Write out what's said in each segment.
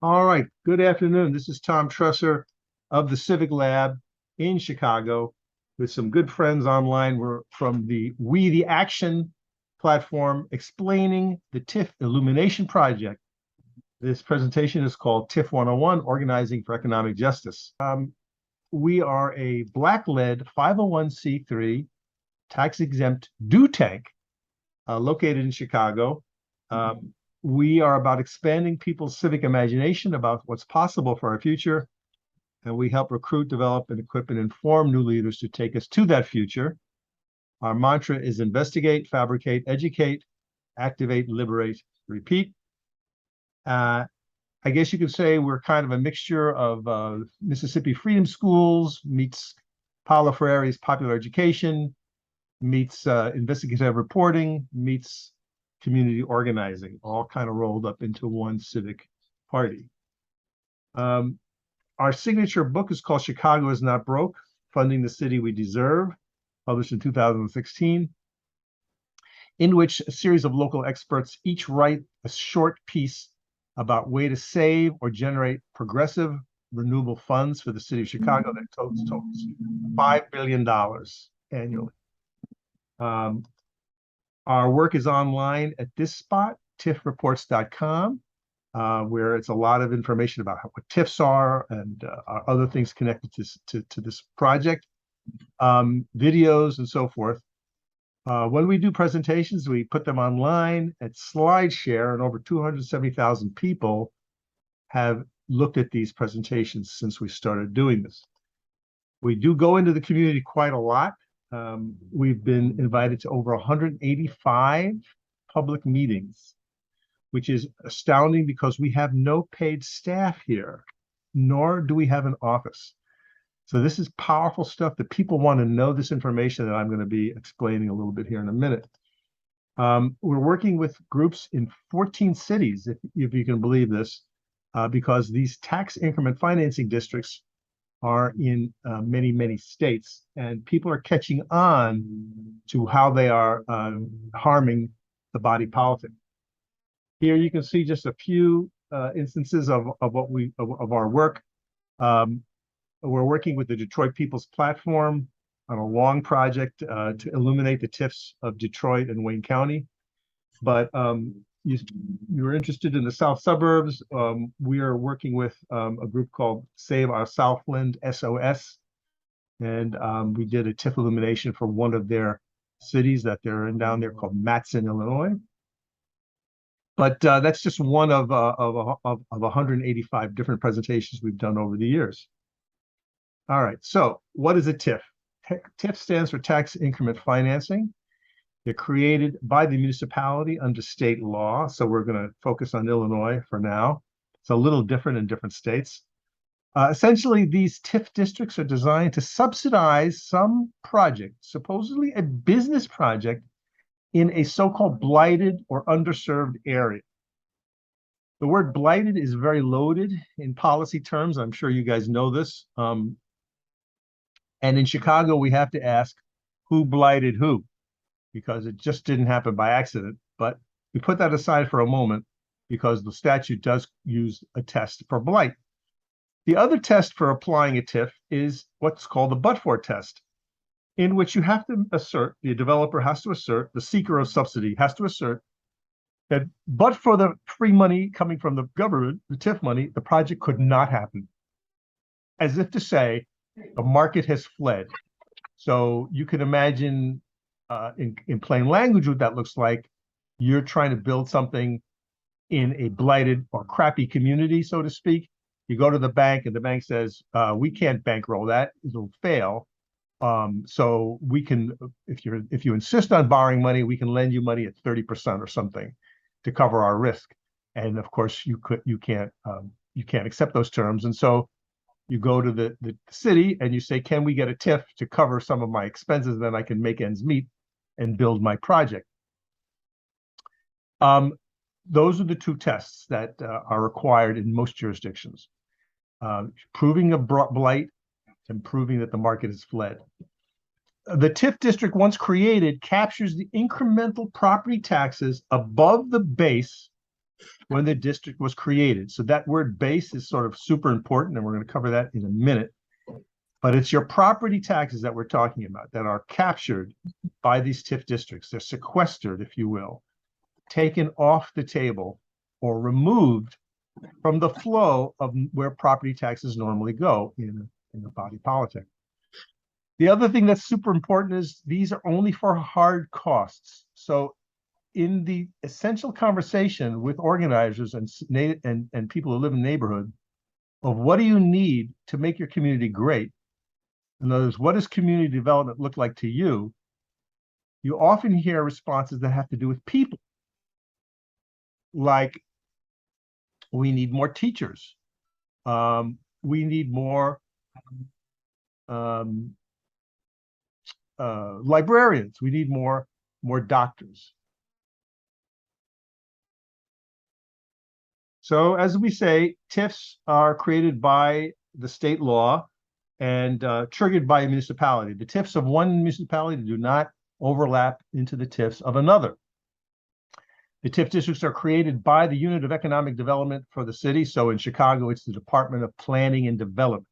All right. Good afternoon. This is Tom Tresser of the Civic Lab in Chicago with some good friends online. We're from the We the Action platform explaining the TIF Illumination Project. This presentation is called TIF 101, Organizing for Economic Justice. We are a Black-led 501c3 tax-exempt do tank located in Chicago. We are about expanding people's civic imagination about what's possible for our future, and we help recruit, develop, and equip and inform new leaders to take us to that future. Our mantra is investigate, fabricate, educate, activate, liberate, repeat. I guess you could say we're kind of a mixture of Mississippi Freedom Schools meets Paulo Freire's popular education, meets investigative reporting, meets community organizing, all kind of rolled up into one civic party. Our signature book is called Chicago is Not Broke, Funding the City We Deserve, published in 2016, in which a series of local experts each write a short piece about way to save or generate progressive renewable funds for the city of Chicago that totals $5 billion annually. Our work is online at this spot, tiffreports.com, where it's a lot of information about what TIFs are and other things connected to this project, videos and so forth. When we do presentations, we put them online at SlideShare, and over 270,000 people have looked at these presentations since we started doing this. We do go into the community quite a lot. We've been invited to over 185 public meetings, which is astounding because we have no paid staff here, nor do we have an office. So this is powerful stuff that people want to know this information that I'm going to be explaining a little bit here in a minute. We're working with groups in 14 cities, if you can believe this, because these tax increment financing districts are in many, many states, and people are catching on to how they are harming the body politic. Here you can see just a few instances of our work. We're working with the Detroit People's Platform on a long project to illuminate the TIFs of Detroit and Wayne County. But you're interested in the South suburbs. We are working with a group called Save Our Southland, SOS. And we did a TIF illumination for one of their cities that they're in down there called Matson, Illinois. But that's just one of 185 different presentations we've done over the years. All right, so what is a TIF? TIF stands for Tax Increment Financing. They're created by the municipality under state law. So we're going to focus on Illinois for now. It's a little different in different states. Essentially, these TIF districts are designed to subsidize some project, supposedly a business project, in a so-called blighted or underserved area. The word blighted is very loaded in policy terms. I'm sure you guys know this. And in Chicago, we have to ask who blighted who, because it just didn't happen by accident. But we put that aside for a moment because the statute does use a test for blight. The other test for applying a TIF is what's called the but-for test, in which you have to assert, the developer has to assert, the seeker of subsidy has to assert that but for the free money coming from the government, the TIF money, the project could not happen. As if to say, the market has fled. So you can imagine in plain language what that looks like. You're trying to build something in a blighted or crappy community, so to speak. You go to the bank and the bank says, we can't bankroll that, it'll fail. So we can, if you insist on borrowing money, we can lend you money at 30% or something to cover our risk. And of course, you can't accept those terms. And so you go to the city and you say, can we get a TIF to cover some of my expenses, then I can make ends meet and build my project. Those are the two tests that are required in most jurisdictions. Proving a blight and proving that the market has fled. The TIF district, once created, captures the incremental property taxes above the base when the district was created. So that word base is sort of super important, and we're going to cover that in a minute. But it's your property taxes that we're talking about that are captured by these TIF districts. They're sequestered, if you will, taken off the table or removed from the flow of where property taxes normally go in the body politic. The other thing that's super important is these are only for hard costs. So in the essential conversation with organizers and people who live in the neighborhood of what do you need to make your community great, in other words, what does community development look like to you? You often hear responses that have to do with people. Like, we need more teachers. We need more librarians. We need more doctors. So as we say, TIFs are created by the state law and triggered by a municipality. The TIFs of one municipality do not overlap into the TIFs of another. The TIF districts are created by the Unit of Economic Development for the city. So in Chicago, it's the Department of Planning and Development.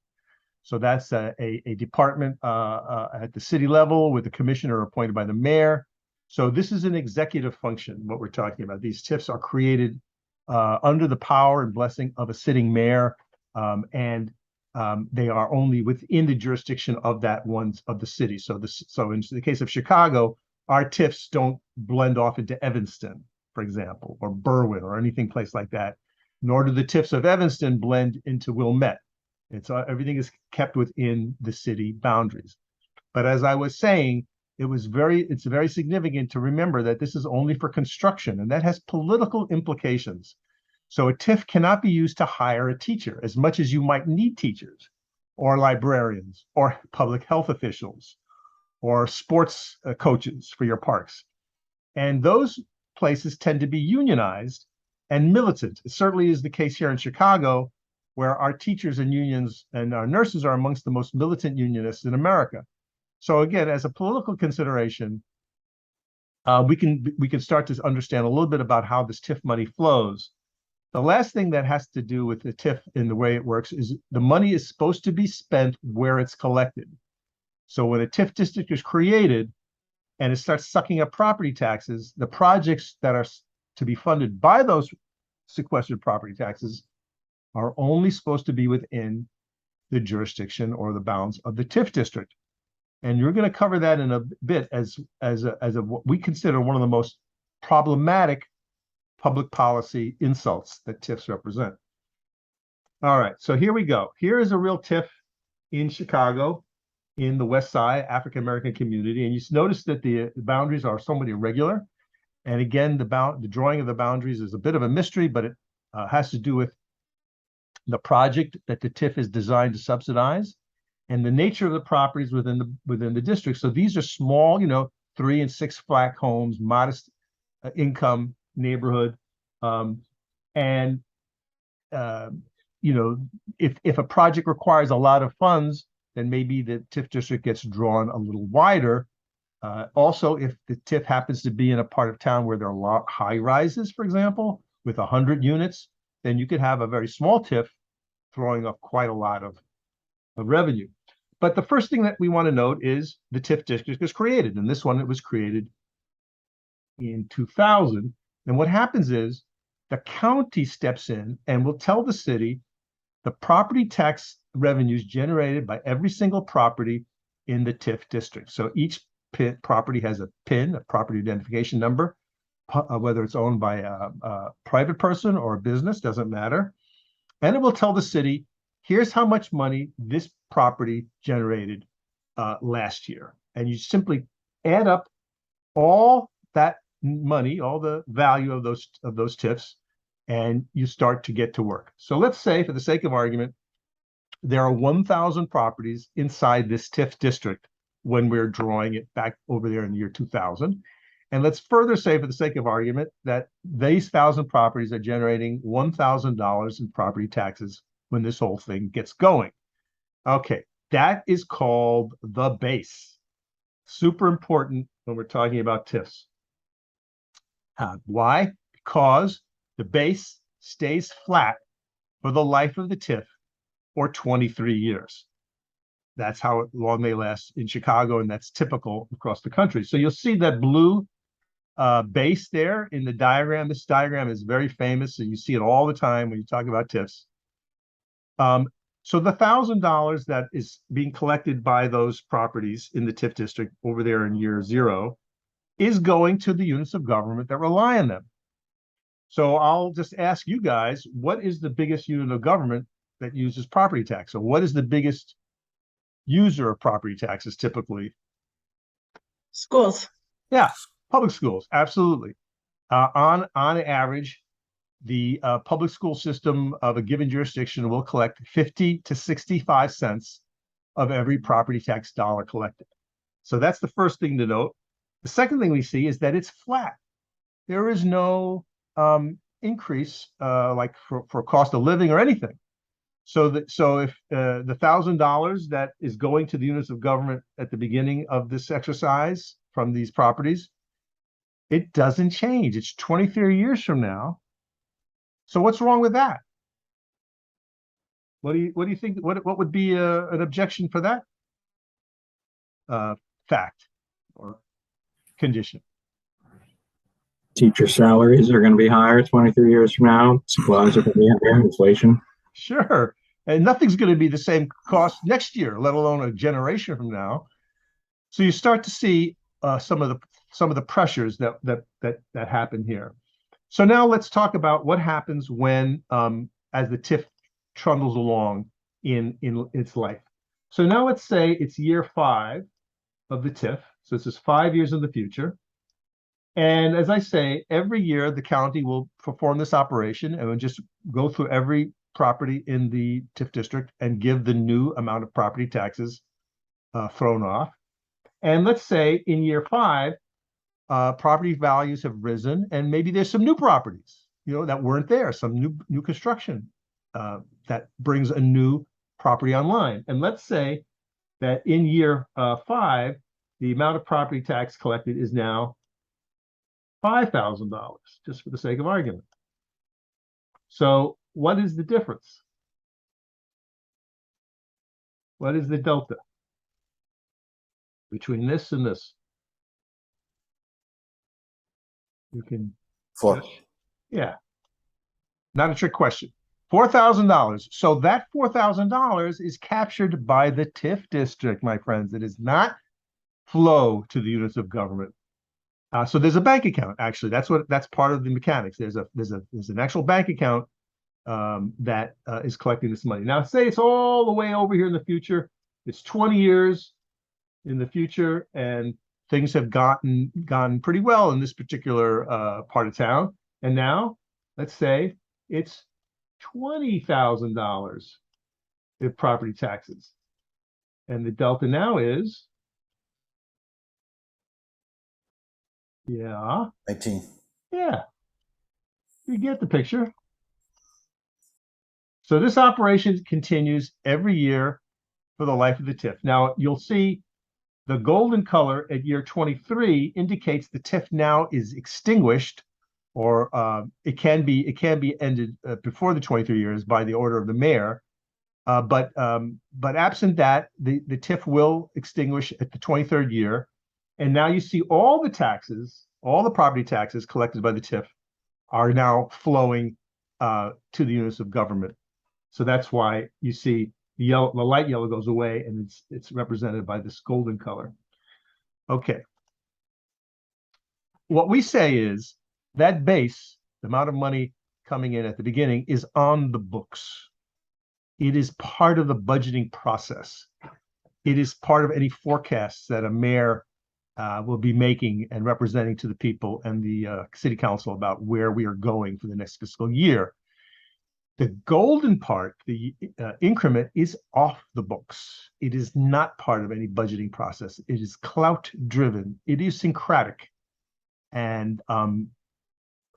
So that's a department at the city level with a commissioner appointed by the mayor. So this is an executive function, what we're talking about. These TIFs are created under the power and blessing of a sitting mayor, and they are only within the jurisdiction of that ones of the city. So in the case of Chicago, our TIFs don't blend off into Evanston, for example, or Berwyn or anything place like that. Nor do the TIFs of Evanston blend into Wilmette. It's everything is kept within the city boundaries. But as I was saying, it's very significant to remember that this is only for construction, and that has political implications. So a TIF cannot be used to hire a teacher as much as you might need teachers or librarians or public health officials or sports coaches for your parks. And those places tend to be unionized and militant. It certainly is the case here in Chicago, where our teachers and unions and our nurses are amongst the most militant unionists in America. So again, as a political consideration, we can start to understand a little bit about how this TIF money flows. The last thing that has to do with the TIF in the way it works is the money is supposed to be spent where it's collected. So when a TIF district is created and it starts sucking up property taxes, the projects that are to be funded by those sequestered property taxes are only supposed to be within the jurisdiction or the bounds of the TIF district. And you're going to cover that in a bit as what we consider one of the most problematic public policy insults that TIFs represent. All right, so here we go. Here is a real TIF in Chicago, in the West Side African American community, and you notice that the boundaries are somewhat irregular. And again, the drawing of the boundaries is a bit of a mystery, but it has to do with the project that the TIF is designed to subsidize, and the nature of the properties within the district. So these are small, 3 and 6 flat homes, modest income neighborhood, and if a project requires a lot of funds, then maybe the TIF district gets drawn a little wider. Also, if the TIF happens to be in a part of town where there are high rises, for example, with 100 units, then you could have a very small TIF throwing up quite a lot of revenue. But the first thing that we want to note is the TIF district was created, and this one, it was created in 2000. And what happens is the county steps in and will tell the city the property tax revenues generated by every single property in the TIF district. So each property has a PIN, a property identification number, whether it's owned by a private person or a business, doesn't matter. And it will tell the city, here's how much money this property generated last year. And you simply add up all that money, all the value of those TIFs, and you start to get to work. So let's say, for the sake of argument, there are 1,000 properties inside this TIF district when we're drawing it back over there in the year 2000. And let's further say, for the sake of argument, that these 1,000 properties are generating $1,000 in property taxes when this whole thing gets going. Okay, that is called the base. Super important when we're talking about TIFs. Why? Because The base stays flat for the life of the TIF or 23 years. That's how long they last in Chicago, and that's typical across the country. So you'll see that blue base there in the diagram. This diagram is very famous, and you see it all the time when you talk about TIFs. So the $1,000 that is being collected by those properties in the TIF district over there in year 0 is going to the units of government that rely on them. So I'll just ask you guys, what is the biggest unit of government that uses property tax? So what is the biggest user of property taxes typically? Schools. Yeah, public schools, absolutely. On average, the public school system of a given jurisdiction will collect 50 to 65 cents of every property tax dollar collected. So that's the first thing to note. The second thing we see is that it's flat. There is no increase like for cost of living or anything. So if the $1,000 that is going to the units of government at the beginning of this exercise from these properties, it doesn't change. It's 23 years from now. So what's wrong with that? What do you think? What would be an objection for that fact or condition? Teacher salaries are going to be higher 23 years from now. Supplies are going to be higher. Inflation. Sure, and nothing's going to be the same cost next year, let alone a generation from now. So you start to see some of the pressures that happen here. So now let's talk about what happens when, as the TIF trundles along in its life. So now let's say it's year 5 of the TIF. So this is 5 years in the future. And as I say, every year the county will perform this operation and will just go through every property in the TIF district and give the new amount of property taxes thrown off. And let's say in year 5, property values have risen, and maybe there's some new properties, that weren't there, some new construction that brings a new property online. And let's say that in year 5, the amount of property tax collected is now $5,000, just for the sake of argument. So what is the difference? What is the delta between this and this? You can. 4. Yeah. Not a trick question. $4,000. So that $4,000 is captured by the TIF district, my friends. It does not flow to the units of government. So there's a bank account. Actually, that's part of the mechanics. There's an actual bank account that is collecting this money. Now, say it's all the way over here in the future. It's 20 years in the future, and things have gone pretty well in this particular part of town. And now, let's say it's $20,000 in property taxes, and the delta now is 19. Yeah, you get the picture. So this operation continues every year for the life of the TIF. Now you'll see the golden color at year 23 indicates the TIF now is extinguished, or it can be ended before the 23 years by the order of the mayor. But absent that, the TIF will extinguish at the 23rd year. And now you see all the taxes, all the property taxes collected by the TIF are now flowing to the units of government. So that's why you see the light yellow goes away, and it's represented by this golden color. Okay. What we say is that base, the amount of money coming in at the beginning, is on the books. It is part of the budgeting process. It is part of any forecasts that a mayor will be making and representing to the people and the city council about where we are going for the next fiscal year. The golden part, the increment, is off the books. It is not part of any budgeting process. It is clout-driven, idiosyncratic, and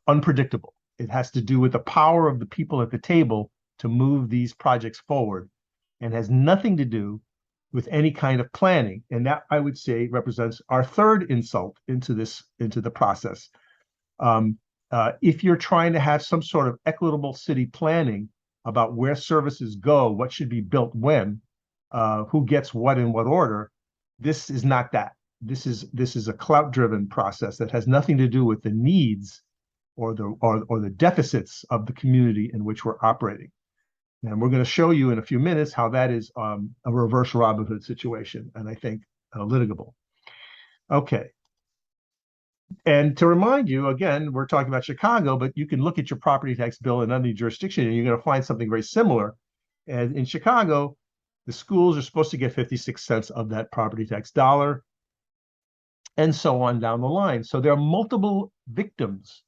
unpredictable. It has to do with the power of the people at the table to move these projects forward, and has nothing to do with any kind of planning. And that, I would say, represents our third insult into the process. if you're trying to have some sort of equitable city planning about where services go, what should be built when, who gets what in what order, this is not that. This is a clout-driven process that has nothing to do with the needs or the deficits of the community in which we're operating. And we're going to show you in a few minutes how that is a reverse Robin Hood situation, and I think litigable. Okay. And to remind you, again, we're talking about Chicago, but you can look at your property tax bill in any jurisdiction, and you're going to find something very similar. And in Chicago, the schools are supposed to get 56 cents of that property tax dollar, and so on down the line. So there are multiple victims,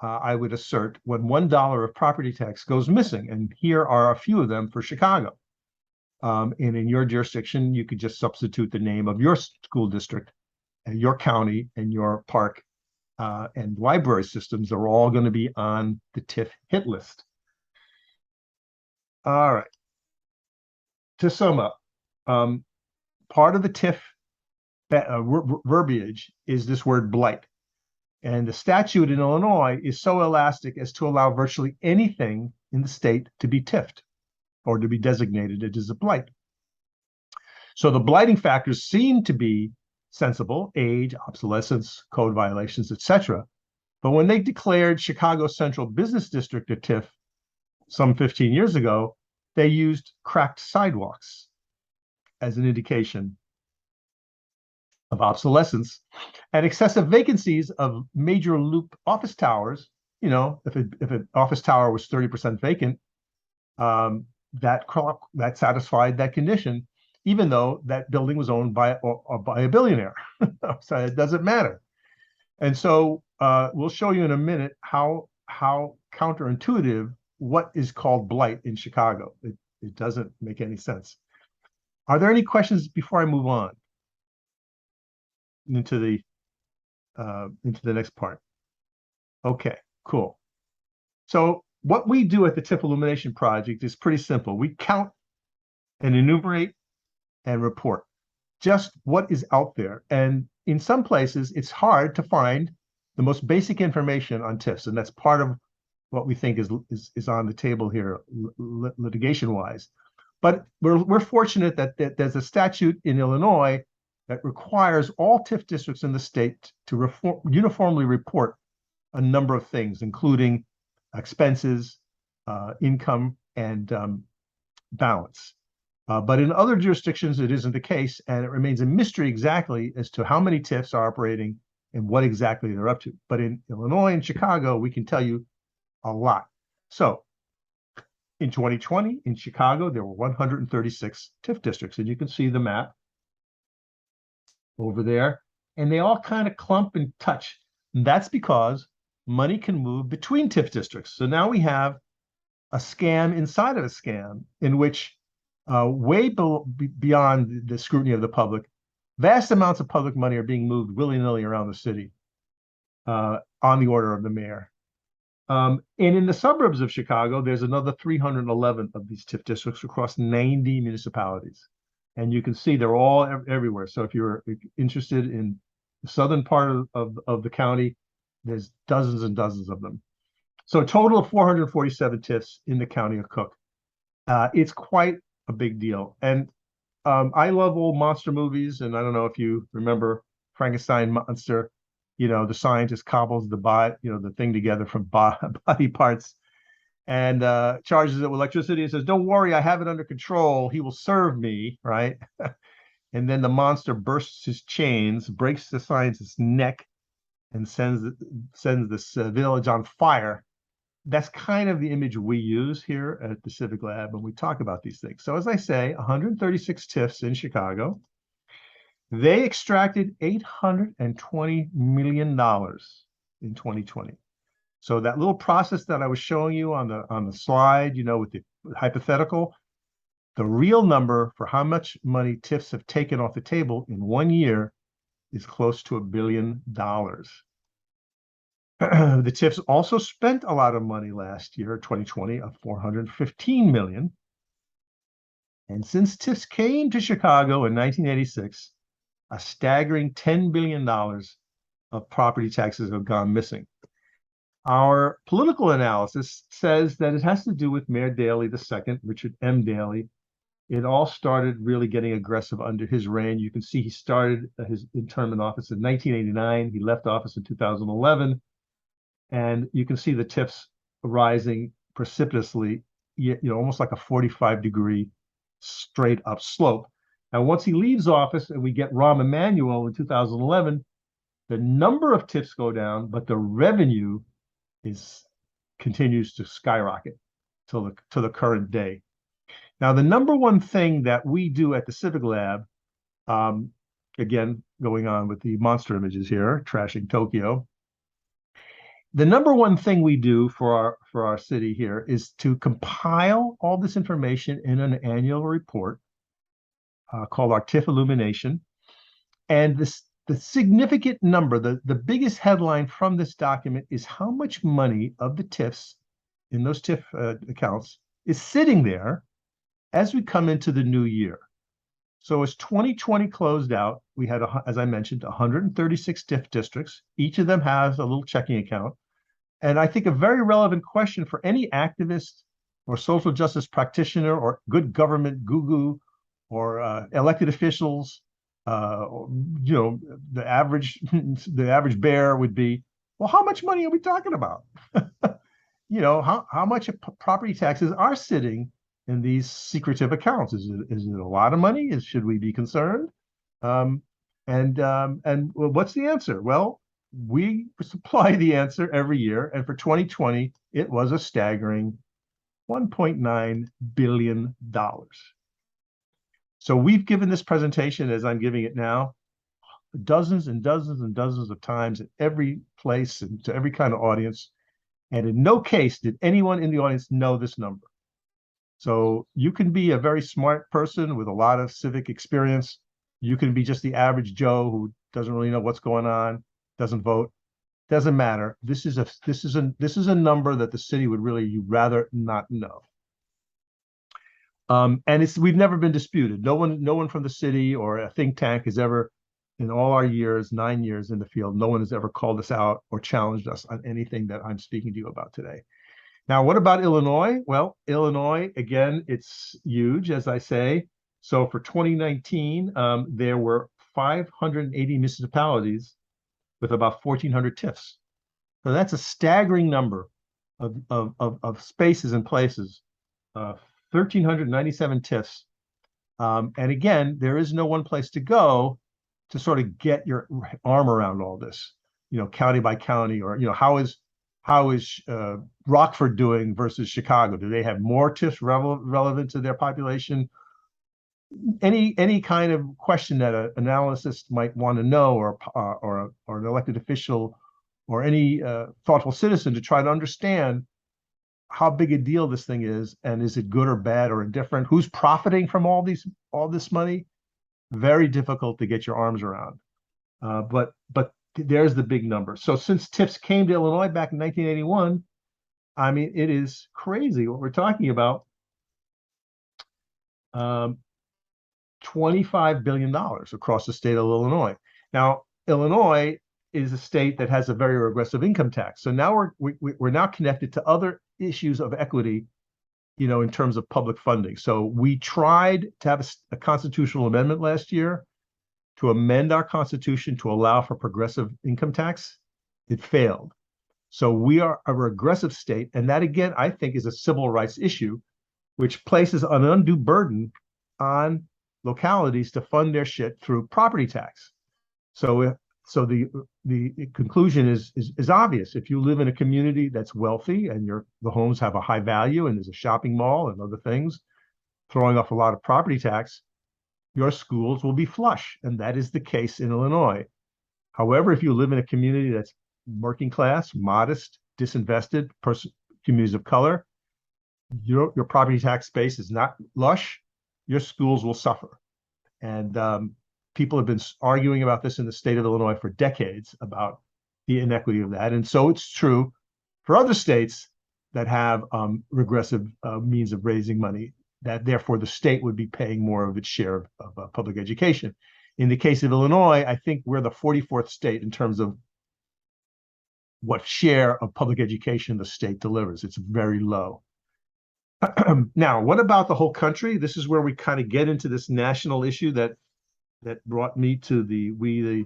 I would assert, when $1 of property tax goes missing. And here are a few of them for Chicago. And in your jurisdiction, you could just substitute the name of your school district, and your county, and your park and library systems are all going to be on the TIF hit list. All right. To sum up, part of the TIF verbiage is this word blight. And the statute in Illinois is so elastic as to allow virtually anything in the state to be TIFed or to be designated as a blight. So the blighting factors seem to be sensible: age, obsolescence, code violations, etc. But when they declared Chicago Central Business District a TIF some 15 years ago, they used cracked sidewalks as an indication of obsolescence, and excessive vacancies of major loop office towers. You know, if an office tower was 30% vacant, that satisfied that condition, even though that building was owned by a billionaire. So it doesn't matter. And so we'll show you in a minute how counterintuitive what is called blight in Chicago. It doesn't make any sense. Are there any questions before I move on into the next part? Okay, cool. So what we do at the TIF Illumination Project is pretty simple. We count and enumerate and report just what is out there. And in some places, it's hard to find the most basic information on TIFs, and that's part of what we think is on the table here, litigation-wise. But we're fortunate that there's a statute in Illinois that requires all TIF districts in the state to uniformly report a number of things, including expenses, income, and balance. But in other jurisdictions, it isn't the case, and it remains a mystery exactly as to how many TIFs are operating and what exactly they're up to. But in Illinois and Chicago, we can tell you a lot. So in 2020, in Chicago, there were 136 TIF districts, and you can see the map over there, and they all kind of clump and touch. And that's because money can move between TIF districts. So now we have a scam inside of a scam in which way beyond the scrutiny of the public, vast amounts of public money are being moved willy-nilly around the city on the order of the mayor. And in the suburbs of Chicago, there's another 311 of these TIF districts across 90 municipalities. And you can see they're all everywhere. So if you're interested in the southern part of the county, there's dozens and dozens of them. So a total of 447 TIFs in the county of Cook. It's quite a big deal. And I love old monster movies. And I don't know if you remember Frankenstein monster. You know, the scientist cobbles the thing together from body parts and charges it with electricity and says, "Don't worry, I have it under control. He will serve me," right? And then the monster bursts his chains, breaks the scientist's neck, and sends this village on fire. That's kind of the image we use here at the Civic Lab when we talk about these things. So as I say, 136 TIFs in Chicago. They extracted $820 million in 2020. So that little process that I was showing you on the slide, you know, with the hypothetical, the real number for how much money TIFs have taken off the table in 1 year is close to $1 billion. The TIFs also spent a lot of money last year, 2020, of $415 million. And since TIFs came to Chicago in 1986, a staggering $10 billion of property taxes have gone missing. Our political analysis says that it has to do with Mayor Daley II, Richard M. Daley. It all started really getting aggressive under his reign. You can see he started his term in office in 1989. He left office in 2011. And you can see the TIFs rising precipitously, almost like a 45-degree straight up slope. Now, once he leaves office and we get Rahm Emanuel in 2011, the number of TIFs go down, but the revenue continues to skyrocket to the current day. Now, the number one thing that we do at the Civic Lab, again, going on with the monster images here, trashing Tokyo. The number one thing we do for our city here is to compile all this information in an annual report called our TIF Illumination. And the significant number, the biggest headline from this document is how much money of the TIFs in those TIF accounts is sitting there as we come into the new year. So as 2020 closed out, we had, as I mentioned, 136 TIF districts. Each of them has a little checking account. And I think a very relevant question for any activist or social justice practitioner or good government guru or elected officials, the average bear would be, well, how much money are we talking about? How much property taxes are sitting in these secretive accounts? Is it a lot of money? Should we be concerned? And what's the answer? Well, we supply the answer every year, and for 2020, it was a staggering $1.9 billion. So we've given this presentation, as I'm giving it now, dozens and dozens and dozens of times at every place and to every kind of audience, and in no case did anyone in the audience know this number. So you can be a very smart person with a lot of civic experience. You can be just the average Joe who doesn't really know what's going on, doesn't vote. Doesn't matter. This is a number that the city would really rather not know. And we've never been disputed. No one from the city or a think tank has ever, in all our years, 9 years in the field, no one has ever called us out or challenged us on anything that I'm speaking to you about today. Now, what about Illinois? Well, Illinois, again, it's huge, as I say. So for 2019, there were 580 municipalities with about 1,400 TIFs. So that's a staggering number of spaces and places, 1,397 TIFs. And again, there is no one place to go to sort of get your arm around all this, county by county, or, how is Rockford doing versus Chicago? Do they have more TIFs relevant to their population? Any kind of question that an analyst might want to know, or an elected official, or any thoughtful citizen to try to understand how big a deal this thing is, and is it good or bad or indifferent? Who's profiting from all this money? Very difficult to get your arms around. But there's the big number. So since TIFs came to Illinois back in 1981, I mean, it is crazy what we're talking about. $25 billion across the state of Illinois. Now, Illinois is a state that has a very regressive income tax. So now we're now connected to other issues of equity, in terms of public funding. So we tried to have a constitutional amendment last year to amend our constitution to allow for progressive income tax. It failed. So we are a regressive state, and that, again, I think, is a civil rights issue, which places an undue burden on localities to fund their shit through property tax. So the conclusion is obvious. If you live in a community that's wealthy and the homes have a high value and there's a shopping mall and other things throwing off a lot of property tax, your schools will be flush, and that is the case in Illinois. However, if you live in a community that's working class, modest, disinvested, communities of color, your property tax base is not lush, your schools will suffer. And people have been arguing about this in the state of Illinois for decades, about the inequity of that. And so it's true for other states that have regressive means of raising money, that therefore the state would be paying more of its share of public education. In the case of Illinois, I think we're the 44th state in terms of what share of public education the state delivers. It's very low. Now, what about the whole country? This is where we kind of get into this national issue that brought me to the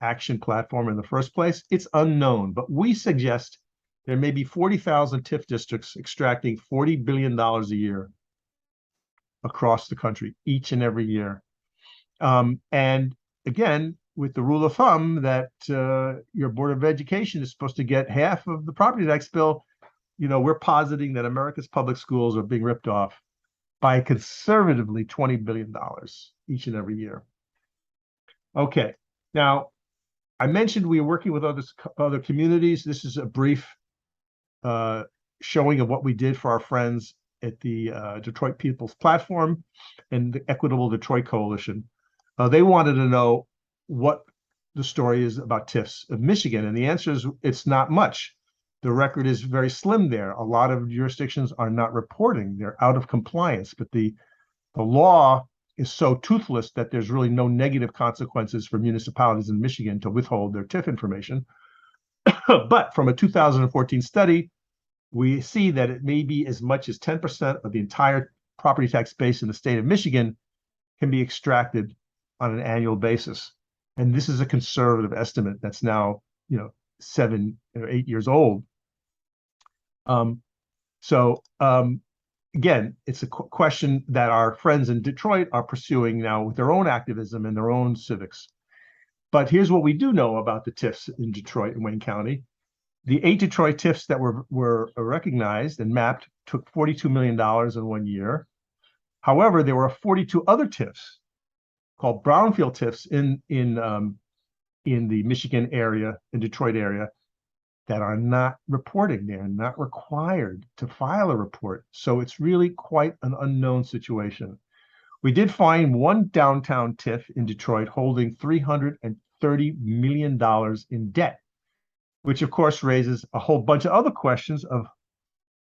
action platform in the first place. It's unknown, but we suggest there may be 40,000 TIF districts extracting $40 billion a year across the country, each and every year. And again, with the rule of thumb that your Board of Education is supposed to get half of the property tax bill, we're positing that America's public schools are being ripped off by conservatively $20 billion each and every year. Okay, now I mentioned we are working with other communities. This is a brief showing of what we did for our friends at the Detroit People's Platform and the Equitable Detroit Coalition. They wanted to know what the story is about TIFs of Michigan, and the answer is it's not much. The record is very slim there. A lot of jurisdictions are not reporting. They're out of compliance, but the law is so toothless that there's really no negative consequences for municipalities in Michigan to withhold their TIF information. But from a 2014 study, we see that it may be as much as 10% of the entire property tax base in the state of Michigan can be extracted on an annual basis. And this is a conservative estimate that's now, 7 or 8 years old. Again, it's a question that our friends in Detroit are pursuing now with their own activism and their own civics. But here's what we do know about the TIFs in Detroit and Wayne County. The 8 Detroit TIFs that were recognized and mapped took $42 million in 1 year. However, there were 42 other TIFs called brownfield TIFs in the Michigan area, in Detroit area, that are not reporting. They're not required to file a report. So it's really quite an unknown situation. We did find one downtown TIF in Detroit holding $330 million in debt, which of course raises a whole bunch of other questions of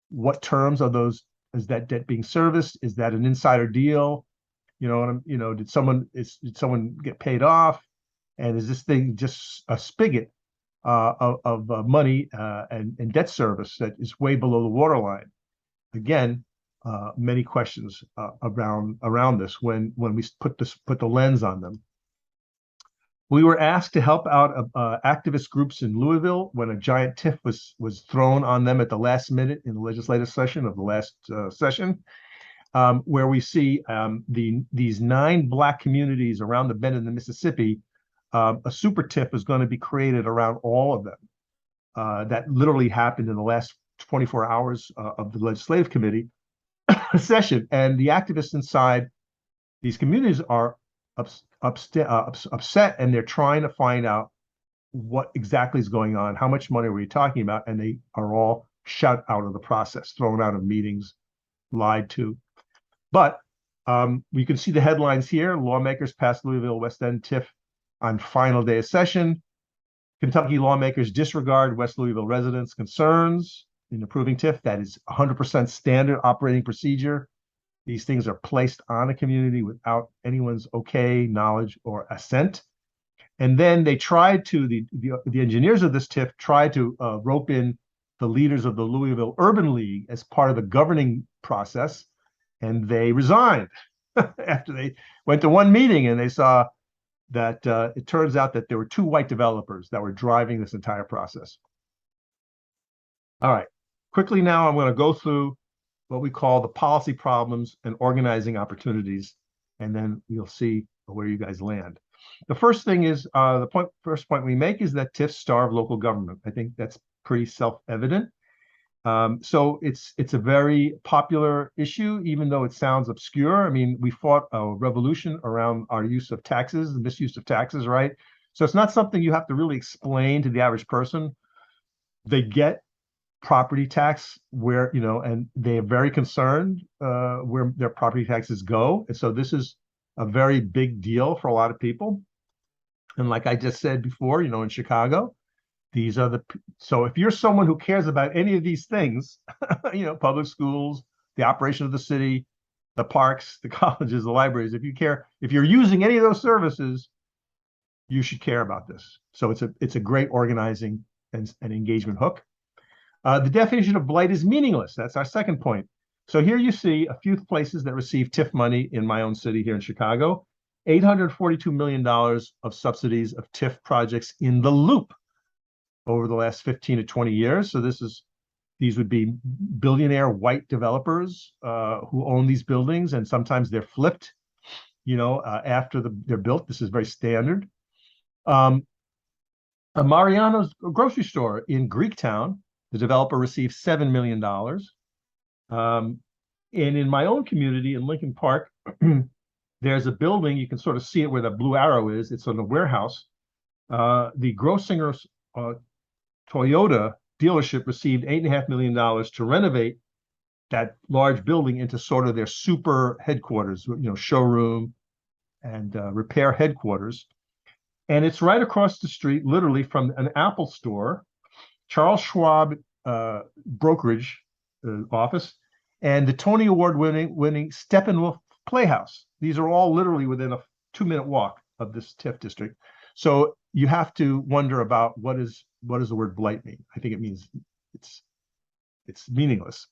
what terms are those, is that debt being serviced? Is that an insider deal? Did someone get paid off? And is this thing just a spigot of money and debt service that is way below the waterline? Again, many questions around this when we put the lens on them. We were asked to help out activist groups in Louisville when a giant TIF was thrown on them at the last minute in the legislative session of the last session, where we see these 9 Black communities around the bend in the Mississippi. A super TIF is going to be created around all of them. That literally happened in the last 24 hours of the legislative committee session. And the activists inside these communities are upset, and they're trying to find out what exactly is going on, how much money are we talking about, and they are all shut out of the process, thrown out of meetings, lied to. But you can see the headlines here. Lawmakers passed Louisville West End TIF on final day of session. Kentucky lawmakers disregard West Louisville residents' concerns in approving TIF. That is 100% standard operating procedure. These things are placed on a community without anyone's okay, knowledge, or assent. And then they tried to, the engineers of this TIF tried to rope in the leaders of the Louisville Urban League as part of the governing process, and they resigned after they went to one meeting and they saw that it turns out that there were 2 white developers that were driving this entire process. All right, quickly now I'm going to go through what we call the policy problems and organizing opportunities, and then you'll see where you guys land. The first thing is, first point we make is that TIFs starve local government. I think that's pretty self-evident. So it's a very popular issue, even though it sounds obscure. I mean, we fought a revolution around our use of taxes, the misuse of taxes, right? So it's not something you have to really explain to the average person. They get property tax where, and they are very concerned where their property taxes go. And so this is a very big deal for a lot of people. And like I just said before, in Chicago, these are so if you're someone who cares about any of these things, public schools, the operation of the city, the parks, the colleges, the libraries, if you're using any of those services, you should care about this. So it's a great organizing and engagement hook. The definition of blight is meaningless. That's our second point. So here you see a few places that receive TIF money in my own city here in Chicago. $842 million of subsidies of TIF projects in the loop over the last 15 to 20 years. So these would be billionaire white developers who own these buildings, and sometimes they're flipped, after they're built. This is very standard. A Mariano's grocery store in Greektown, the developer received $7 million. And in my own community in Lincoln Park, there's a building, you can sort of see it where the blue arrow is. It's on a warehouse. The Grossinger Toyota dealership received $8.5 million to renovate that large building into sort of their super headquarters, showroom and repair headquarters. And it's right across the street, literally, from an Apple store, Charles Schwab brokerage office, and the Tony Award winning Steppenwolf Playhouse. These are all literally within a 2-minute walk of this TIF district. So you have to wonder about what does the word blight mean? I think it means it's meaningless.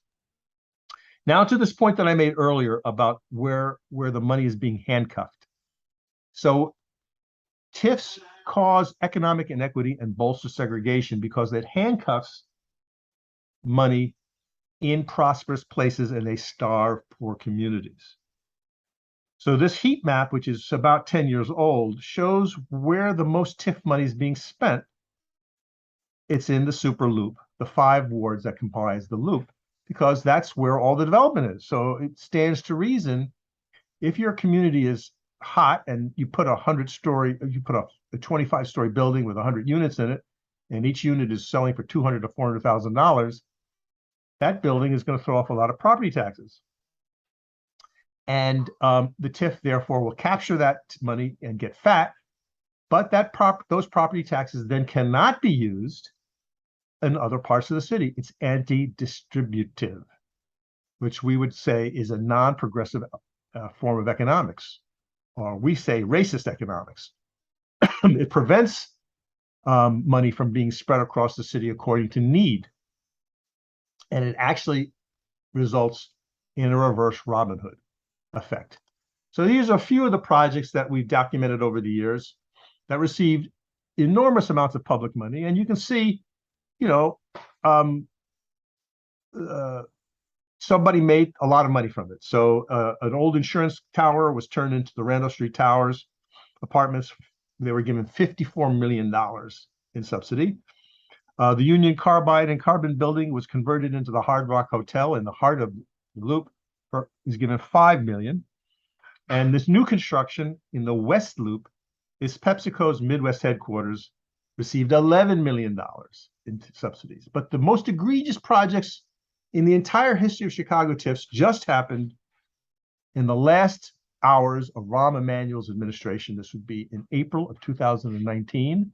Now to this point that I made earlier about where the money is being handcuffed. So TIFs cause economic inequity and bolster segregation because it handcuffs money in prosperous places and they starve poor communities. So this heat map, which is about 10 years old, shows where the most TIF money is being spent. It's in the super loop, the 5 wards that comprise the loop, because that's where all the development is. So it stands to reason, if your community is hot and you put a 25-story building with 100 units in it, and each unit is selling for $200,000 to $400,000, that building is going to throw off a lot of property taxes. And the TIF, therefore, will capture that money and get fat, but those property taxes then cannot be used in other parts of the city. It's anti-distributive, which we would say is a non-progressive form of economics, or we say racist economics. It prevents money from being spread across the city according to need, and it actually results in a reverse Robin Hood effect. So these are a few of the projects that we've documented over the years that received enormous amounts of public money. And you can see, somebody made a lot of money from it. So an old insurance tower was turned into the Randall Street Towers apartments. They were given $54 million in subsidy. The Union Carbide and Carbon building was converted into the Hard Rock Hotel in the heart of the loop. Is given $5 million. And this new construction in the West Loop is PepsiCo's Midwest headquarters, received $11 million in subsidies. But the most egregious projects in the entire history of Chicago TIFs just happened in the last hours of Rahm Emanuel's administration. This would be in April of 2019,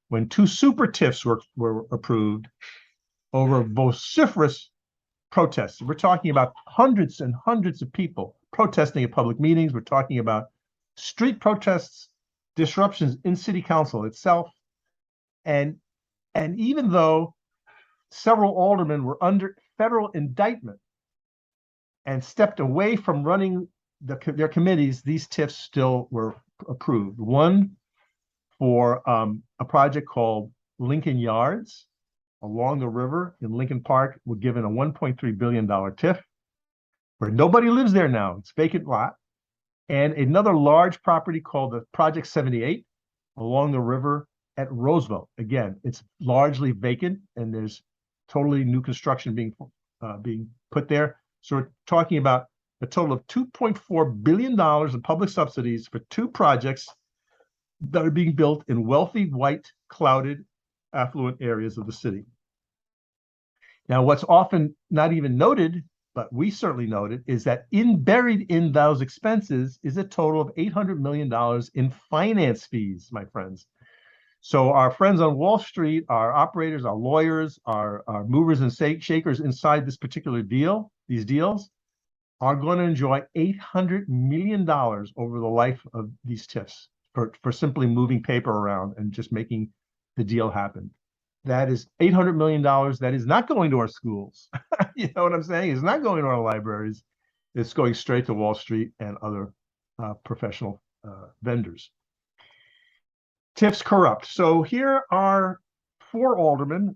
when 2 super TIFs were approved over vociferous protests. We're talking about hundreds and hundreds of people protesting at public meetings. We're talking about street protests, disruptions in city council itself. And even though several aldermen were under federal indictment and stepped away from running their committees, these TIFs still were approved. One for a project called Lincoln Yards along the river in Lincoln Park, were given a $1.3 billion TIF, where nobody lives there now. It's a vacant lot. And another large property called the Project 78 along the river at Roosevelt. Again, it's largely vacant, and there's totally new construction being put there. So we're talking about a total of $2.4 billion in public subsidies for 2 projects that are being built in wealthy, white, clouded, affluent areas of the city. Now, what's often not even noted, but we certainly noted, is that buried in those expenses is a total of $800 million in finance fees, my friends. So our friends on Wall Street, our operators, our lawyers, our movers and shakers inside this particular deal, these deals, are going to enjoy $800 million over the life of these TIFs for simply moving paper around and just making the deal happen. that is $800 million that is not going to our schools. You know what I'm saying? It's not going to our libraries. It's going straight to Wall Street and other professional vendors. TIFs corrupt. So here are 4 aldermen.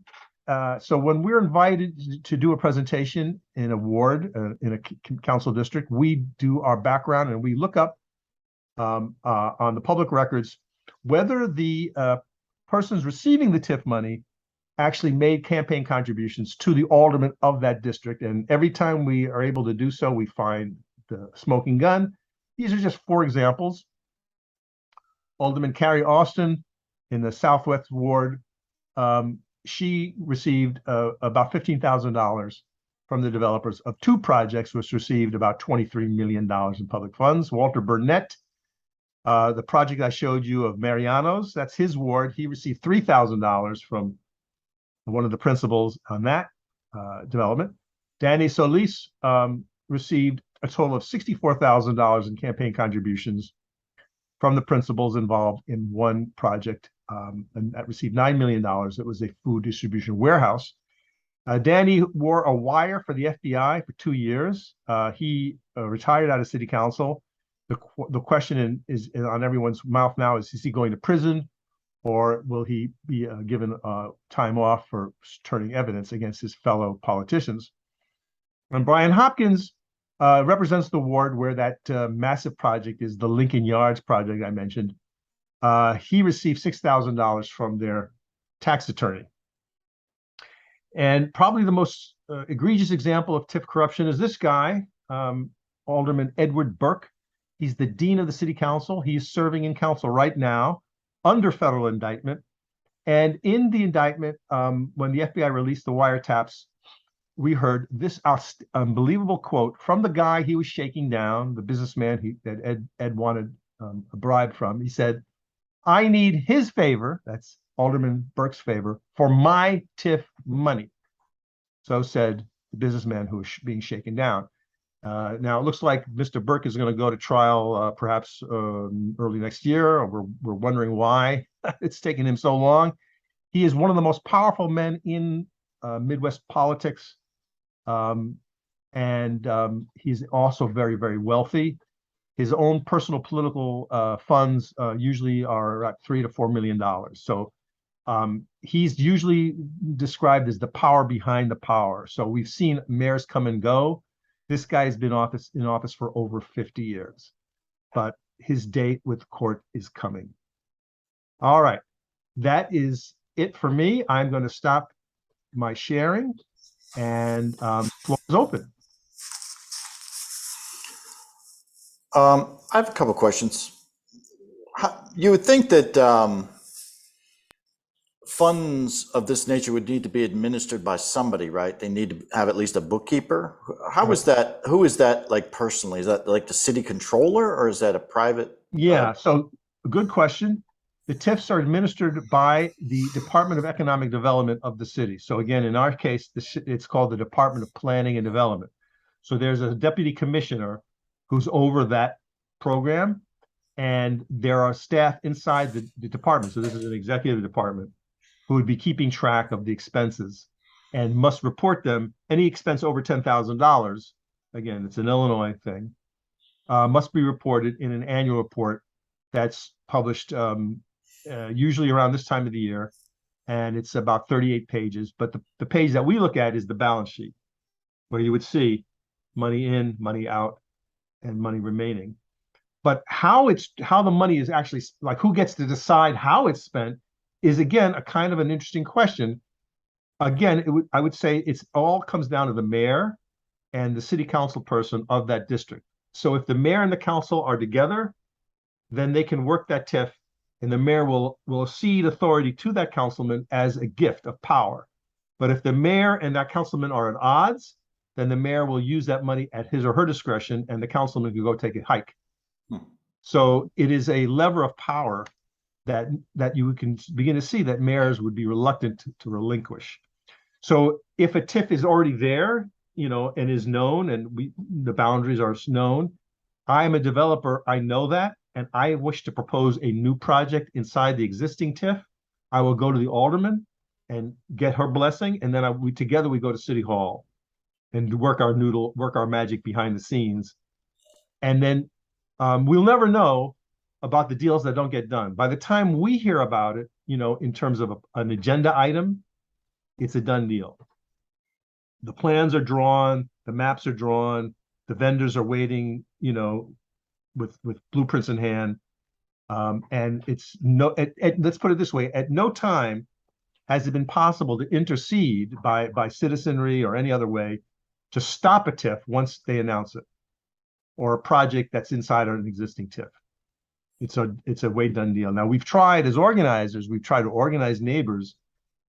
So when we're invited to do a presentation in a ward, in a council district, we do our background and we look up on the public records whether the persons receiving the TIF money actually made campaign contributions to the alderman of that district. And every time we are able to do so, we find the smoking gun. These are just 4 examples. Alderman Carrie Austin in the Southwest Ward, she received about $15,000 from the developers of 2 projects, which received about $23 million in public funds. Walter Burnett, the project I showed you of Mariano's, that's his ward. He received $3,000 from one of the principals on that development. Danny Solis received a total of $64,000 in campaign contributions from the principals involved in one project, and that received $9 million. It was a food distribution warehouse. Danny wore a wire for the FBI for 2 years. He retired out of city council. The question is on everyone's mouth now is he going to prison, or will he be given time off for turning evidence against his fellow politicians? And Brian Hopkins represents the ward where that massive project is, the Lincoln Yards project I mentioned. He received $6,000 from their tax attorney. And probably the most egregious example of TIF corruption is this guy, Alderman Edward Burke. He's the dean of the city council. He's serving in council right now under federal indictment. And in the indictment, when the FBI released the wiretaps, we heard this unbelievable quote from the guy he was shaking down, the businessman that Ed wanted a bribe from. He said, "I need his favor," that's Alderman Burke's favor, "for my TIF money." So said the businessman who was being shaken down. Now it looks like Mr. Burke is going to go to trial perhaps early next year. Or we're wondering why it's taken him so long. He is one of the most powerful men in Midwest politics. He's also very, very wealthy. His own personal political funds usually are at $3 to $4 million. So he's usually described as the power behind the power. So we've seen mayors come and go. This guy has been in office for over 50 years, but his date with court is coming. All right, that is it for me. I'm going to stop my sharing, and floor is open. I have a couple of questions. You would think that funds of this nature would need to be administered by somebody, right? They need to have at least a bookkeeper. How is that? Who is that, like, personally? Is that like the city controller, or is that a private? Yeah, so good question. The TIFs are administered by the Department of Economic Development of the city. So again, in our case, it's called the Department of Planning and Development. So there's a deputy commissioner who's over that program, and there are staff inside the department. So this is an executive department who would be keeping track of the expenses and must report them. Any expense over $10,000, again, it's an Illinois thing, must be reported in an annual report that's published usually around this time of the year, and it's about 38 pages. But the page that we look at is the balance sheet, where you would see money in, money out, and money remaining. But how the money is actually, like, who gets to decide how it's spent is, again, a kind of an interesting question. Again, I would say it's all comes down to the mayor and the city council person of that district. So if the mayor and the council are together, then they can work that TIF, and the mayor will cede authority to that councilman as a gift of power. But if the mayor and that councilman are at odds, then the mayor will use that money at his or her discretion, and the councilman can go take a hike. So it is a lever of power that you can begin to see that mayors would be reluctant to relinquish. So if a TIF is already there, and is known, and the boundaries are known, I am a developer, I know that, and I wish to propose a new project inside the existing TIF, I will go to the alderman and get her blessing, and then we together we go to City Hall and work our magic behind the scenes, and then we'll never know about the deals that don't get done. By the time we hear about it, in terms of an agenda item, it's a done deal. The plans are drawn, the maps are drawn, the vendors are waiting, with blueprints in hand. And let's put it this way: at no time has it been possible to intercede by citizenry or any other way to stop a TIF once they announce it, or a project that's inside an existing TIF. It's a way done deal. Now, we've tried as organizers, we've tried to organize neighbors,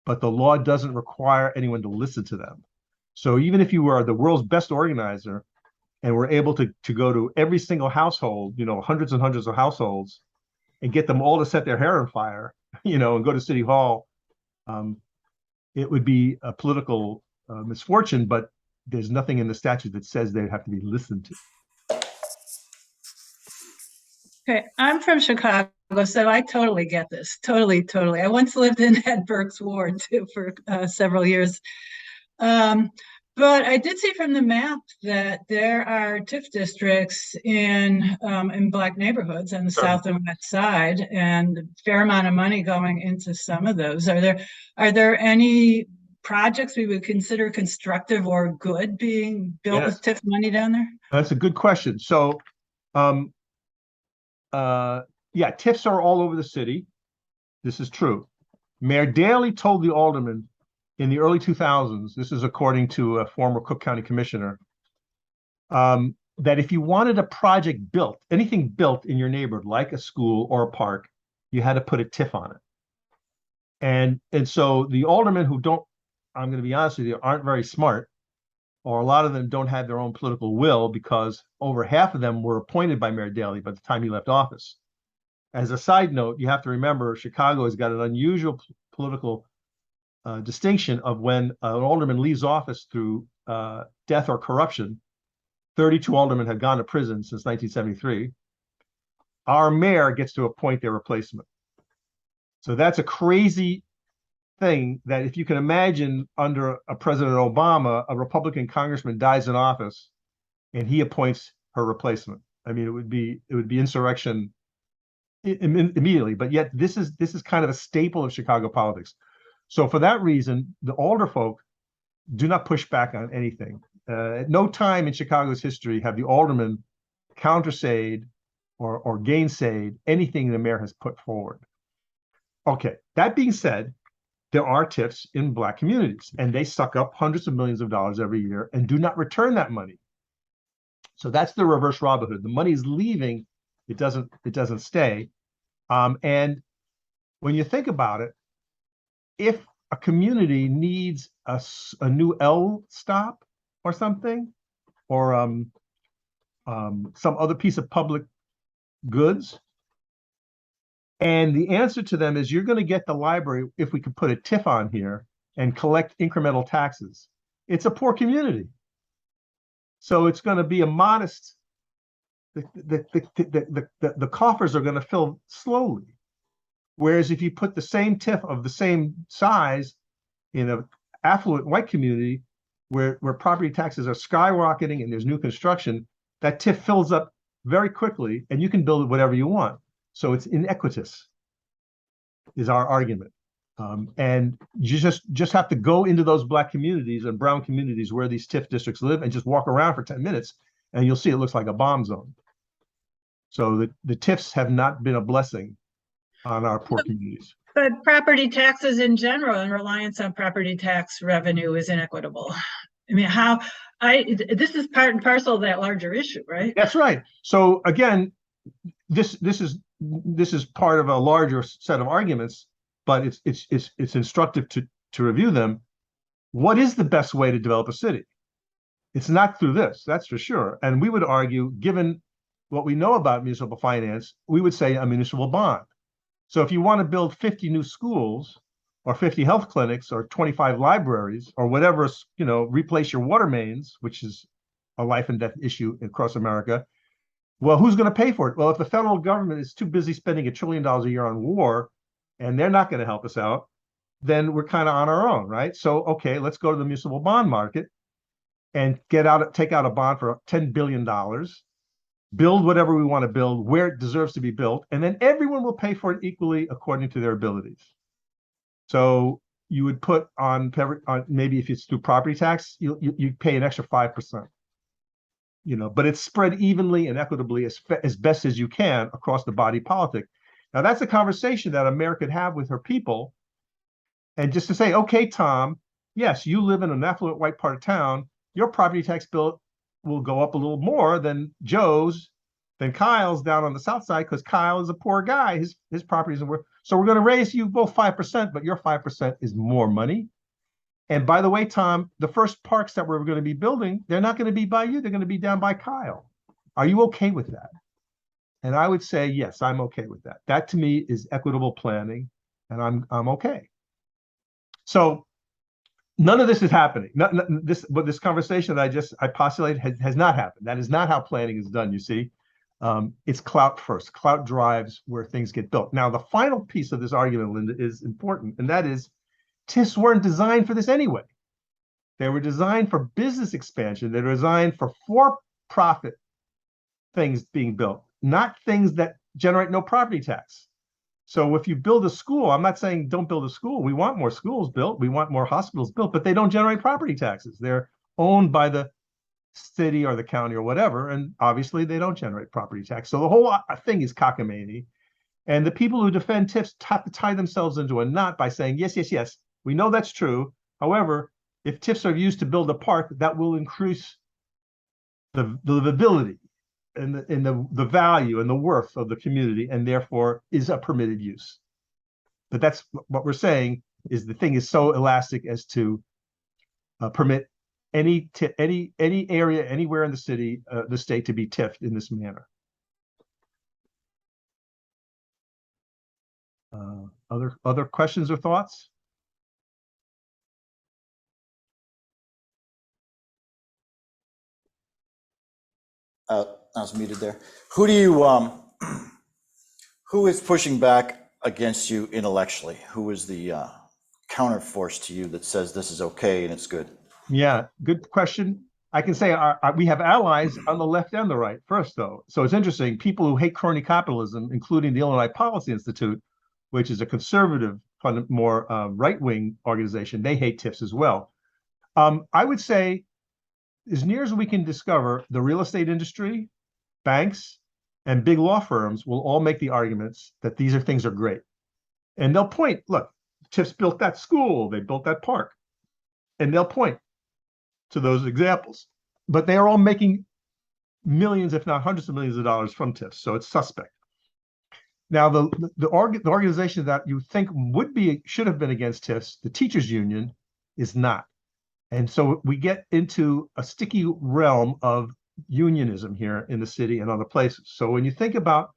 but the law doesn't require anyone to listen to them. So even if you were the world's best organizer and were able to go to every single household, hundreds and hundreds of households, and get them all to set their hair on fire, and go to City Hall, it would be a political misfortune, but there's nothing in the statute that says they have to be listened to. Okay, I'm from Chicago, so I totally get this. Totally. I once lived in Ed Burke's ward too for several years. But I did see from the map that there are TIF districts in Black neighborhoods on the south and west side, and a fair amount of money going into some of those. Are there any projects we would consider constructive or good being built with TIF money down there? That's a good question. So, TIFs are all over the city. This is true. Mayor Daley told the aldermen in the early 2000s, this is according to a former Cook County commissioner, that if you wanted a project built, anything built in your neighborhood, like a school or a park, you had to put a TIF on it. And so the aldermen who don't, I'm going to be honest with you, aren't very smart, or a lot of them don't have their own political will, because over half of them were appointed by Mayor Daley by the time he left office. As a side note, you have to remember Chicago has got an unusual political distinction of when an alderman leaves office through death or corruption. 32 aldermen had gone to prison since 1973. Our mayor gets to appoint their replacement. So that's a crazy thing, that if you can imagine under a President Obama, a Republican congressman dies in office and he appoints her replacement. I mean, it would be insurrection immediately. But yet this is kind of a staple of Chicago politics. So for that reason, the alder folk do not push back on anything. At no time in Chicago's history have the aldermen countersayed or gainsayed anything the mayor has put forward. Okay, that being said, there are TIFs in Black communities, and they suck up hundreds of millions of dollars every year and do not return that money. So that's the reverse Robin Hood. The money is leaving; it doesn't stay. And when you think about it, if a community needs a new L stop or something, or some other piece of public goods, and the answer to them is, you're going to get the library if we could put a TIF on here and collect incremental taxes. It's a poor community, so it's going to be a modest. The coffers are going to fill slowly. Whereas if you put the same TIF of the same size in an affluent white community where property taxes are skyrocketing and there's new construction, that TIF fills up very quickly and you can build whatever you want. So it's inequitous, is our argument. And you just have to go into those Black communities and brown communities where these TIF districts live and just walk around for 10 minutes and you'll see it looks like a bomb zone. So the TIFs have not been a blessing on our poor communities. But property taxes in general and reliance on property tax revenue is inequitable. I mean, this is part and parcel of that larger issue, right? That's right. So again, this is part of a larger set of arguments, but it's instructive to review them. What is the best way to develop a city? It's not through this, that's for sure. And we would argue, given what we know about municipal finance, we would say a municipal bond. So if you want to build 50 new schools or 50 health clinics or 25 libraries or whatever, replace your water mains, which is a life and death issue across America, well, who's going to pay for it? Well, if the federal government is too busy spending $1 trillion a year on war and they're not going to help us out, then we're kind of on our own, right? So, okay, let's go to the municipal bond market and take out a bond for $10 billion, build whatever we want to build where it deserves to be built, and then everyone will pay for it equally according to their abilities. So you would put on maybe if it's through property tax, you pay an extra 5%. But it's spread evenly and equitably as best as you can across the body politic. Now that's a conversation that America could have with her people, and just to say, okay, Tom, yes, you live in an affluent white part of town, your property tax bill will go up a little more than Kyle's down on the south side, because Kyle is a poor guy. His property isn't worth. So we're going to raise you both 5%, but your 5% is more money. And by the way, Tom, the first parks that we're going to be building, they're not going to be by you. They're going to be down by Kyle. Are you okay with that? And I would say, yes, I'm okay with that. That to me is equitable planning, and I'm okay. So none of this is happening. This conversation that I postulate has not happened. That is not how planning is done, you see. It's clout first. Clout drives where things get built. Now, the final piece of this argument, Linda, is important, and that is TIFs weren't designed for this anyway. They were designed for business expansion. They were designed for for-profit things being built, not things that generate no property tax. So if you build a school, I'm not saying don't build a school. We want more schools built. We want more hospitals built, but they don't generate property taxes. They're owned by the city or the county or whatever, and obviously they don't generate property tax. So the whole thing is cockamamie. And the people who defend TIFs have to tie themselves into a knot by saying, yes, yes, yes, we know that's true. However, if TIFs are used to build a park, that will increase the livability and the value and the worth of the community, and therefore is a permitted use. But that's what we're saying, is the thing is so elastic as to permit any area anywhere in the city, the state, to be TIF'd in this manner. Other questions or thoughts? I was muted there. Who do you who is pushing back against you intellectually? Who is the counterforce to you that says this is okay and it's good? Yeah, good question. I can say we have allies on the left and the right first, though. So it's interesting. People who hate crony capitalism, including the Illinois Policy Institute, which is a conservative, more right-wing organization, they hate TIFs as well. I would say, as near as we can discover, the real estate industry, banks, and big law firms will all make the arguments that these things are great. And they'll point, look, TIFs built that school, they built that park. And they'll point to those examples. But they are all making millions, if not hundreds of millions of dollars from TIFs, so it's suspect. Now, the organization that you think should have been against TIFs, the teachers union, is not. And so we get into a sticky realm of unionism here in the city and other places. So when you think about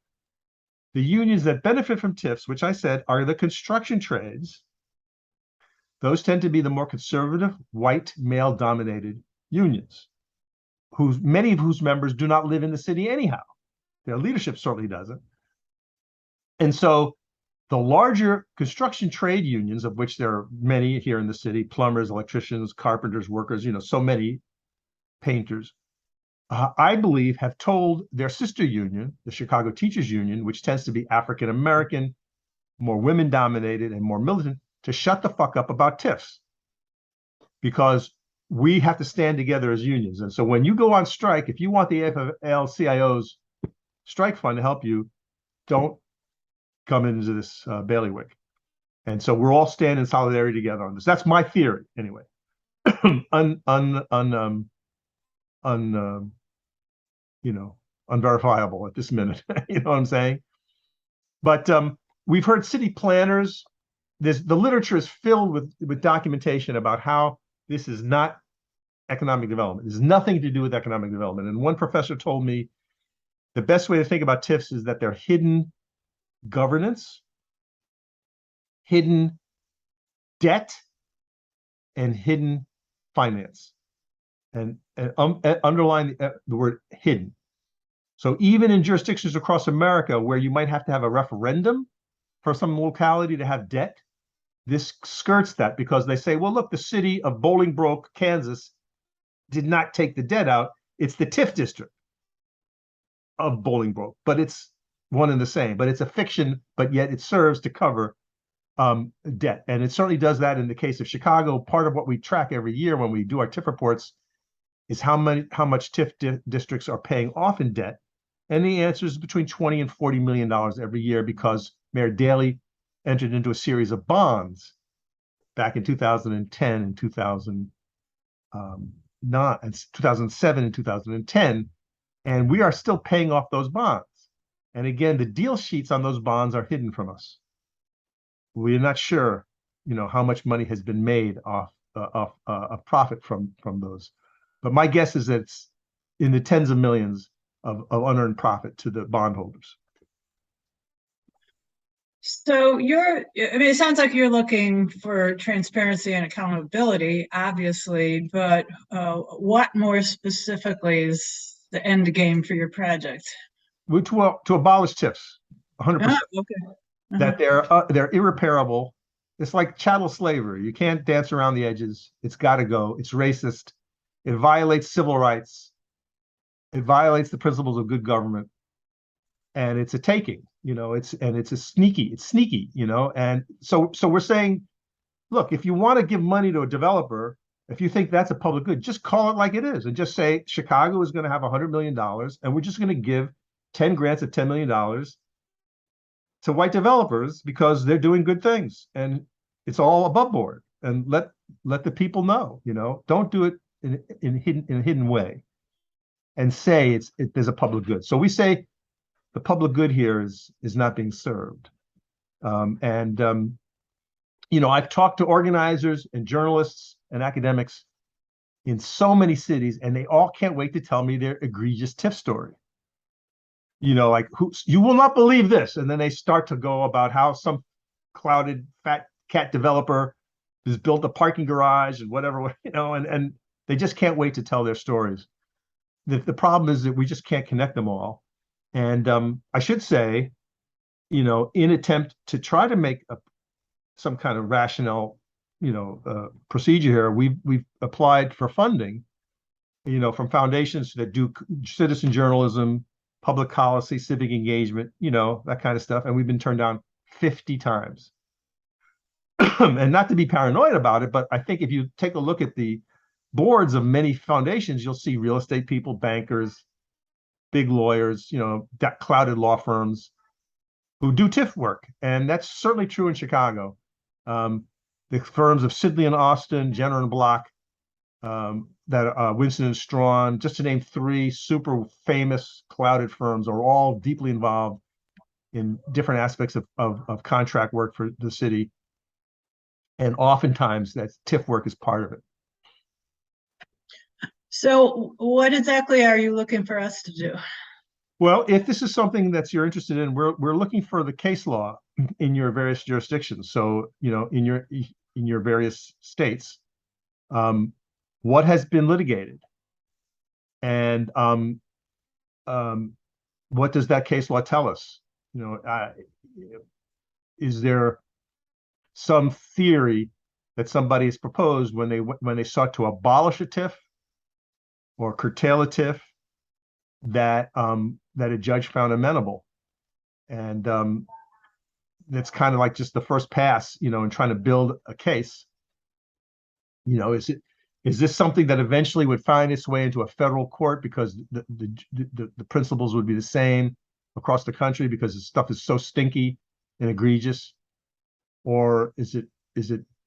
the unions that benefit from TIFs, which I said are the construction trades, those tend to be the more conservative, white, male-dominated unions, many of whose members do not live in the city anyhow. Their leadership certainly doesn't. And so the larger construction trade unions, of which there are many here in the city, plumbers, electricians, carpenters, workers, so many, painters, I believe have told their sister union, the Chicago Teachers Union, which tends to be African-American, more women-dominated, and more militant, to shut the fuck up about TIFs, because we have to stand together as unions. And so when you go on strike, if you want the AFL-CIO's strike fund to help you, don't come into this bailiwick. And so we're all standing in solidarity together on this. That's my theory, anyway. Unverifiable at this minute. You know what I'm saying? But we've heard city planners. The literature is filled with documentation about how this is not economic development. There's nothing to do with economic development. And one professor told me the best way to think about TIFs is that they're hidden governance, hidden debt, and hidden finance. And underline the word hidden. So even in jurisdictions across America where you might have to have a referendum for some locality to have debt, This skirts that because they say, well, look, the city of Bolingbroke, Kansas, did not take the debt out. It's the TIF district of Bolingbroke, but it's one and the same. But it's a fiction, but yet it serves to cover debt. And it certainly does that in the case of Chicago. Part of what we track every year when we do our TIF reports is how much TIF districts are paying off in debt. And the answer is between $20 and $40 million every year, because Mayor Daley entered into a series of bonds back in 2010 and 2007 and 2010, and we are still paying off those bonds. And again, the deal sheets on those bonds are hidden from us. We're not sure, how much money has been made off profit from those. But my guess is that it's in the tens of millions of unearned profit to the bondholders. So it sounds like you're looking for transparency and accountability, obviously, but what more specifically is the end game for your project? To abolish TIFs, 100%. Okay. That they're irreparable. It's like chattel slavery. You can't dance around the edges. It's got to go. It's racist. It violates civil rights. It violates the principles of good government. And it's a taking, it's sneaky, and so we're saying, look, if you want to give money to a developer, if you think that's a public good, just call it like it is and just say Chicago is going to have $100 million and we're just going to give 10 grants of $10 million to white developers because they're doing good things, and it's all above board, and let the people know, don't do it in a hidden way, and say there's a public good. So we say the public good here is not being served. I've talked to organizers and journalists and academics in so many cities, and they all can't wait to tell me their egregious TIF story. Like, you will not believe this. And then they start to go about how some clouded fat cat developer has built a parking garage and whatever, and they just can't wait to tell their stories. The problem is that we just can't connect them all. And I should say, in attempt to try to make some kind of rational, procedure here, we've applied for funding, from foundations that do citizen journalism, public policy, civic engagement, that kind of stuff. And we've been turned down 50 times. And not to be paranoid about it, but I think if you take a look at the boards of many foundations, you'll see real estate people, bankers, big lawyers, clouded law firms who do TIF work. And that's certainly true in Chicago. The firms of Sidley and Austin, Jenner and Block, Winston and Strawn, just to name three super famous clouded firms, are all deeply involved in different aspects of contract work for the city. And oftentimes that TIF work is part of it. So what exactly are you looking for us to do? Well, if this is something that you're interested in, we're looking for the case law in your various jurisdictions. So, in your various states, what has been litigated, and what does that case law tell us? Is there some theory that somebody has proposed when they sought to abolish a TIF or curtail a TIF that a judge found amenable? And that's kind of like just the first pass, in trying to build a case. Is this something that eventually would find its way into a federal court because the principles would be the same across the country because the stuff is so stinky and egregious? Or is it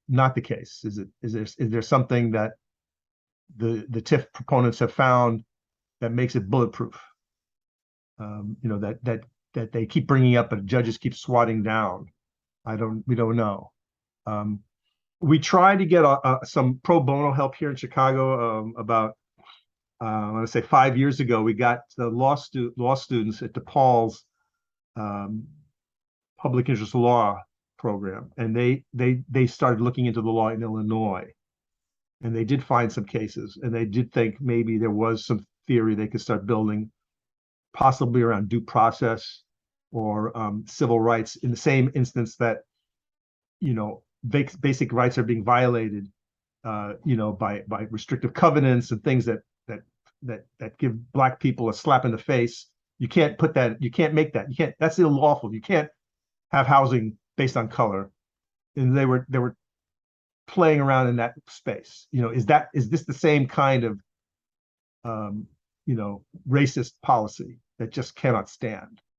not the case? Is there something that the TIF proponents have found that makes it bulletproof? That they keep bringing up, but judges keep swatting down. We don't know. We tried to get some pro bono help here in Chicago. About I want to say 5 years ago, we got the law students at DePaul's public interest law program, and they started looking into the law in Illinois, and they did find some cases, and they did think maybe there was some theory they could start building, possibly around due process or civil rights, in the same instance that basic rights are being violated, you know, by restrictive covenants and things that give Black people a slap in the face. You can't put that. You can't make that. You can't. That's unlawful. You can't have housing based on color. And they were playing around in that space. You know, is this the same kind of you know, racist policy that just cannot stand?